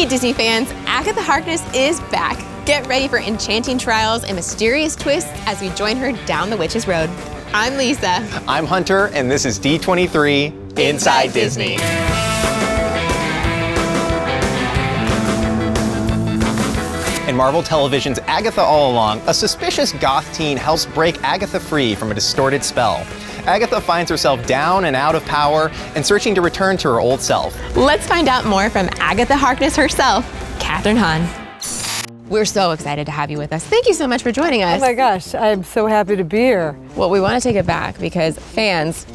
Hey Disney fans, Agatha Harkness is back. Get ready for enchanting trials and mysterious twists as we join her down the witch's road. I'm Lisa. I'm Hunter, and this is D23 Inside Disney. In Marvel Television's Agatha All Along, a suspicious goth teen helps break Agatha free from a distorted spell. Agatha finds herself down and out of power and searching to return to her old self. Let's find out more from Agatha Harkness herself, Kathryn Hahn. We're so excited to have you with us. Thank you so much for joining us. Oh my gosh, I'm so happy to be here. Well, we want to take it back because fans,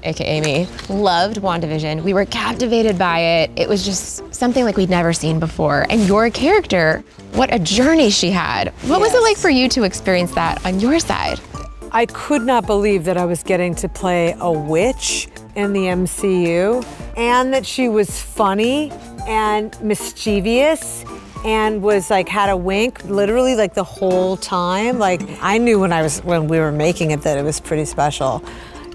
AKA me, loved WandaVision. We were captivated by it. It was just something like we'd never seen before. And your character, what a journey she had. What was it like for you to experience that on your side? I could not believe that I was getting to play a witch in the MCU and that she was funny and mischievous and was like, had a wink literally like the whole time. Like I knew when we were making it that it was pretty special.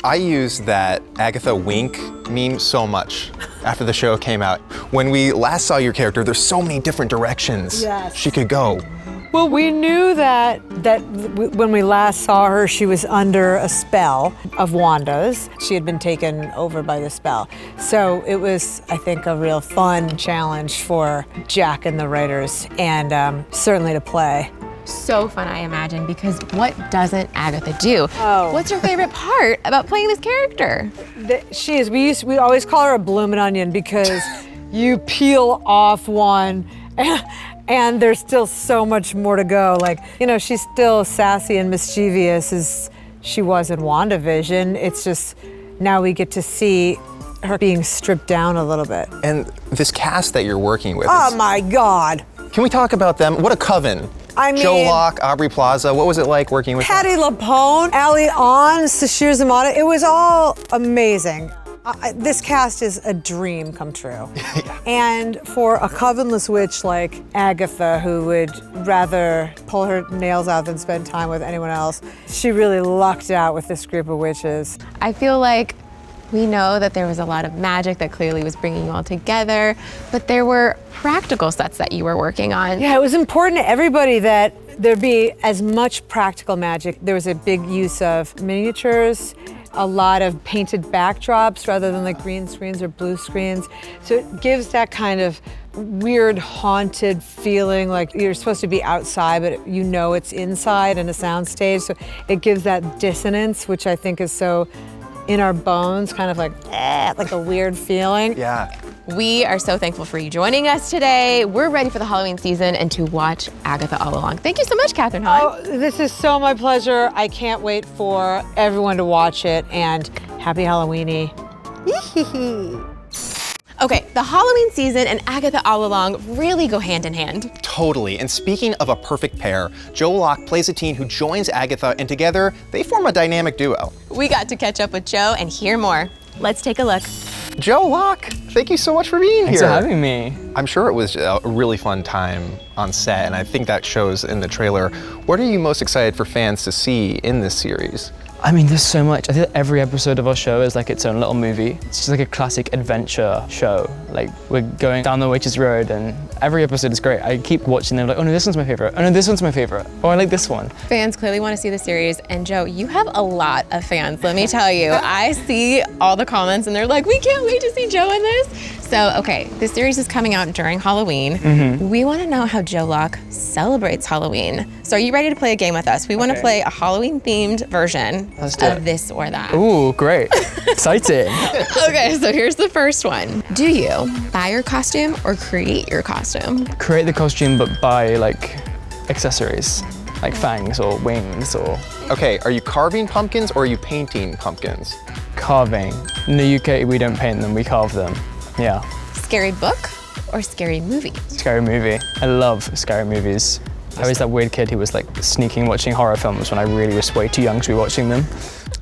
I used that Agatha wink meme so much after the show came out. When we last saw your character, there's so many different directions she could go. Well, we knew that when we last saw her, she was under a spell of Wanda's. She had been taken over by the spell. So it was, I think, a real fun challenge for Jack and the writers, and certainly to play. So fun, I imagine, because what doesn't Agatha do? Oh. What's your favorite part about playing this character? She is. We always call her a bloomin' onion because you peel off one and there's still so much more to go. Like, you know, she's still sassy and mischievous as she was in WandaVision. It's just now we get to see her being stripped down a little bit. And this cast that you're working with. Oh my God. Can we talk about them? What a coven. I mean, Joe Locke, Aubrey Plaza, what was it like working with Patti LuPone, Ali On, Sashir Zamata, it was all amazing. This cast is a dream come true. Yeah. And for a covenless witch like Agatha, who would rather pull her nails out than spend time with anyone else, she really lucked out with this group of witches. I feel like we know that there was a lot of magic that clearly was bringing you all together, but there were practical sets that you were working on. Yeah, it was important to everybody that there be as much practical magic. There was a big use of miniatures, a lot of painted backdrops rather than like green screens or blue screens. So it gives that kind of weird haunted feeling, like you're supposed to be outside, but you know it's inside in a soundstage. So it gives that dissonance, which I think is so in our bones, kind of like a weird feeling. Yeah. We are so thankful for you joining us today. We're ready for the Halloween season and to watch Agatha All Along. Thank you so much, Kathryn Hahn. Oh, this is so my pleasure. I can't wait for everyone to watch it, and happy Halloweeny. Okay, the Halloween season and Agatha All Along really go hand in hand. Totally. And speaking of a perfect pair, Joe Locke plays a teen who joins Agatha, and together they form a dynamic duo. We got to catch up with Joe and hear more. Let's take a look. Joe Locke, thank you so much for being Thanks here. for having me. I'm sure it was a really fun time on set, and I think that shows in the trailer. What are you most excited for fans to see in this series? I mean, there's so much. I think every episode of our show is like its own little movie. It's just like a classic adventure show. Like we're going down the witch's road and every episode is great. I keep watching them like, oh no, this one's my favorite. Oh no, this one's my favorite. Oh, I like this one. Fans clearly want to see the series, and Joe, you have a lot of fans, let me tell you. I see all the comments and they're like, we can't wait to see Joe in this. So, okay, this series is coming out during Halloween. We want to know how Joe Locke celebrates Halloween. So are you ready to play a game with us? We want to play a Halloween-themed version of this or that. Ooh, great. Exciting. Okay, so here's the first one. Do you buy your costume or create your costume? Create the costume, but buy like accessories, like fangs or wings or Okay, are you carving pumpkins or are you painting pumpkins? carving. In the UK, we don't paint them, we carve them. Yeah. Scary book or scary movie? Scary movie. I love scary movies. I was that weird kid who was like sneaking watching horror films when I really was way too young to be watching them.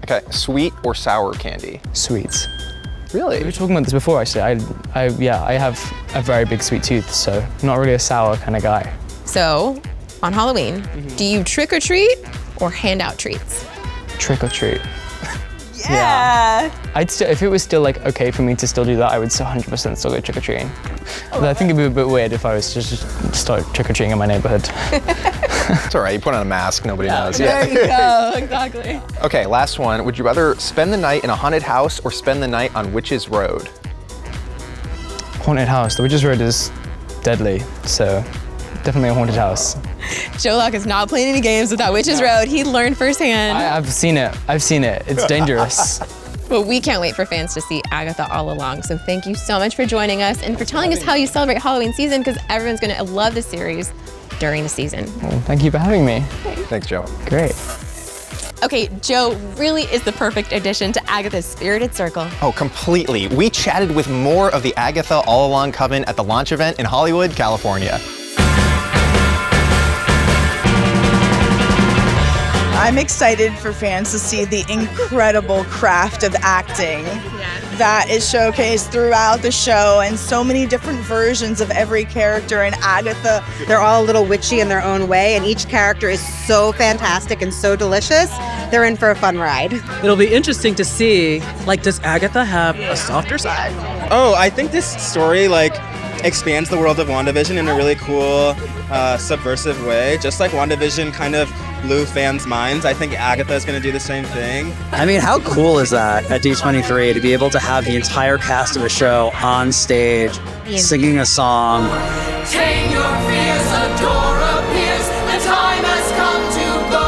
Okay, sweet or sour candy? Sweets. Really? We were talking about this before actually. I have a very big sweet tooth, so not really a sour kind of guy. So, on Halloween, do you trick or treat or hand out treats? Trick or treat. Yeah. I'd still, if it was still like okay for me to still do that, I would 100% still go trick-or-treating. But I think it'd be a bit weird if I was to just start trick-or-treating in my neighborhood. It's all right, you put on a mask, nobody knows. There you go, exactly. Okay, last one. Would you rather spend the night in a haunted house or spend the night on Witch's Road? Haunted house. The Witch's Road is deadly, so definitely a haunted house. Joe Locke is not playing any games with that Witch's Road. He learned firsthand. I've seen it. It's dangerous. But we can't wait for fans to see Agatha all along. So thank you so much for joining us and for telling us how you celebrate Halloween season, because everyone's gonna love the series during the season. Well, thank you for having me. Thanks, Joe. Great. Okay, Joe really is the perfect addition to Agatha's spirited circle. Oh, completely. We chatted with more of the Agatha All Along Coven at the launch event in Hollywood, California. I'm excited for fans to see the incredible craft of acting that is showcased throughout the show, and so many different versions of every character. And Agatha, they're all a little witchy in their own way, and each character is so fantastic and so delicious. They're in for a fun ride. It'll be interesting to see, like, does Agatha have a softer side? Oh, I think this story, like, expands the world of WandaVision in a really cool, subversive way. Just like WandaVision kind of blew fans' minds, I think Agatha is going to do the same thing. I mean, how cool is that at D23 to be able to have the entire cast of a show on stage singing a song? Tame your fears, a door appears, the time has come to go.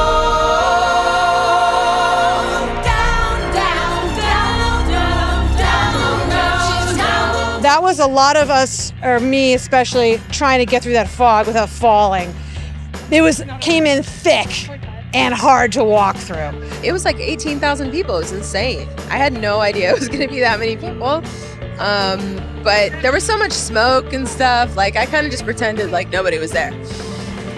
Down, down, down, down, down, down. That was a lot of us, or me especially, trying to get through that fog without falling. Came in thick and hard to walk through. It was like 18,000 people. It was insane. I had no idea it was going to be that many people. But there was so much smoke and stuff. Like, I kind of just pretended like nobody was there.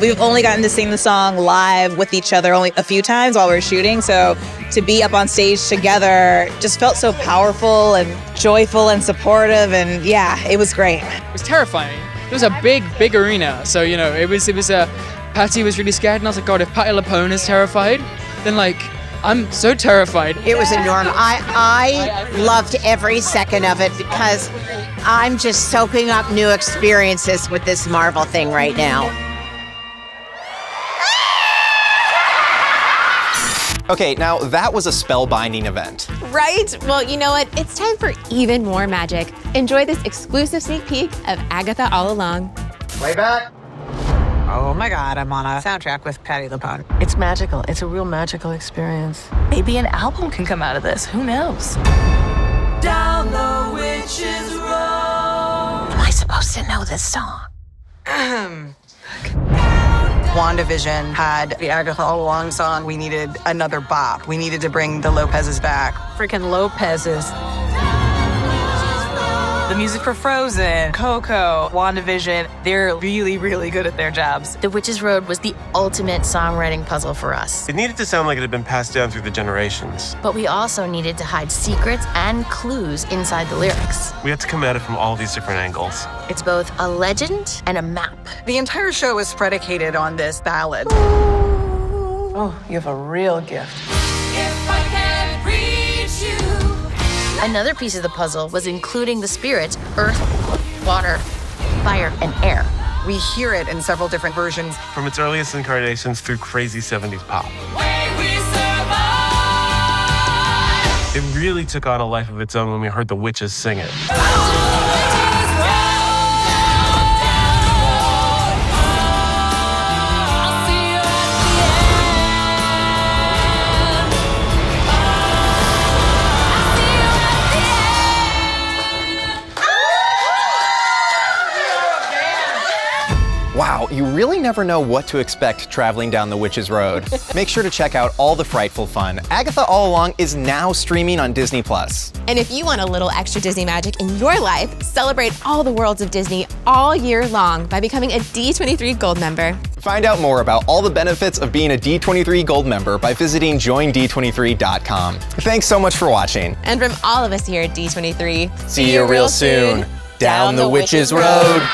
We've only gotten to sing the song live with each other only a few times while we were shooting, so to be up on stage together just felt so powerful and joyful and supportive, and yeah, it was great. It was terrifying. It was a big arena, so you know, it was a. Patty was really scared, and I was like, God, if Patti LuPone is terrified, then like, I'm so terrified. It was enormous. I loved every second of it because I'm just soaking up new experiences with this Marvel thing right now. Okay, now that was a spellbinding event. Right? Well, you know what? It's time for even more magic. Enjoy this exclusive sneak peek of Agatha All Along. Way back. Oh my God, I'm on a soundtrack with Patti LuPone. It's magical. It's a real magical experience. Maybe an album can come out of this. Who knows? Down the witch's road. Am I supposed to know this song? WandaVision had the Agatha All Along song. We needed another bop. We needed to bring the Lopez's back. Freaking Lopez's. The music for Frozen, Coco, WandaVision, they're really, really good at their jobs. The Witch's Road was the ultimate songwriting puzzle for us. It needed to sound like it had been passed down through the generations. But we also needed to hide secrets and clues inside the lyrics. We had to come at it from all these different angles. It's both a legend and a map. The entire show is predicated on this ballad. Oh, you have a real gift. If I can't reach you. Another piece of the puzzle was including the spirits, earth, water, fire, and air. We hear it in several different versions. From its earliest incarnations through crazy 70s pop. It really took on a life of its own when we heard the witches sing it. Wow, you really never know what to expect traveling down the Witch's Road. Make sure to check out all the frightful fun. Agatha All Along is now streaming on Disney+. And if you want a little extra Disney magic in your life, celebrate all the worlds of Disney all year long by becoming a D23 Gold member. Find out more about all the benefits of being a D23 Gold member by visiting joind23.com. Thanks so much for watching. And from all of us here at D23, see you real soon. Down the Witch's Road.